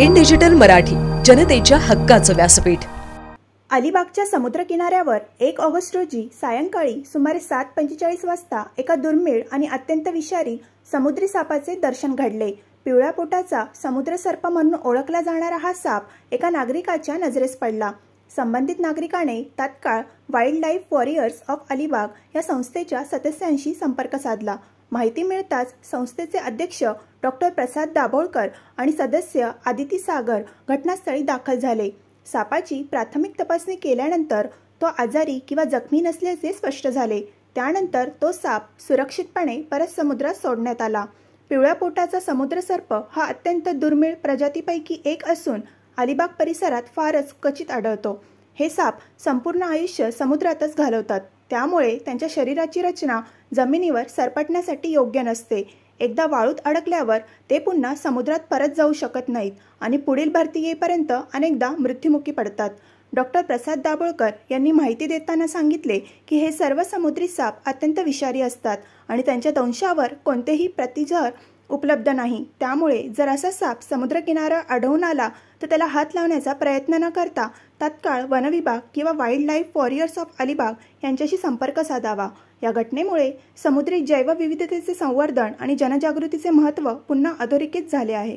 In digital Marathi, जनतेच्या हक्काचं व्यासपीठ। अलिबागच्या समुद्रकिनाऱ्यावर 1 ऑगस्ट रोजी सायंकाळी सुमारे 7:45 वाजता एका दुर्मिळ आणि अत्यंत विषारी समुद्री सापाचे दर्शन घडले। पिवळ्या पोटाचा समुद्र सर्प म्हणून ओळखला जाणारा हा साप एका नागरिकाच्या नजरेस पडला। संबंधित नागरिकाने तात्काळ wild life warriors of Alibag या संस्थेच्या सदस्यांशी संपर्क साधला। माहिती मिळताच संस्थेचे अध्यक्ष डॉक्टर प्रसाद दाभोळकर आणि सदस्य आदिती सागर घटनास्थळी दाखल झाले। सापाची प्राथमिक तपासणी केल्यानंतर तो आजारी किंवा जखमी नसल्याचे स्पष्ट झाले। त्यानंतर तो साप सुरक्षितपणे परत समुद्रात सोडण्यात आला। पिवळ्या पोटाचा समुद्र सर्प हा अत्यंत दुर्मिळ प्रजातीपैकी एक असून अलिबाग परिसरात फारच क्वचित आढळतो। हे साप संपूर्ण आयुष्य समुद्रातच घालवतात, त्यामुळे त्यांच्या शरीराची रचना जमिनीवर सरपटण्यासाठी योग्य नसते। एकदा वाळूत अडकल्यावर ते पुन्हा समुद्रात परत जाऊ शकत नाहीत आणि पुढील भरती येईपर्यंत अनेकदा मृत्युमुखी पडतात। डॉक्टर प्रसाद दाभोळकर यांनी माहिती देताना सांगितले की हे सर्व समुद्री साप अत्यंत विषारी असतात आणि त्यांच्या दंशावर कोणतेही प्रतिजर उपलब्ध नाही। त्यामुळे जर असा साप समुद्रकिनाऱ्यावर आढळून आला तर त्याला हात लावण्याचा प्रयत्न न करता तात्काळ वनविभाग किंवा wild life warriors of Alibag यांच्याशी संपर्क साधावा। या घटनेमुळे समुद्री जैवविविधतेचे संवर्धन आणि जनजागृतीचे महत्त्व पुन्हा अधोरेखित झाले आहे।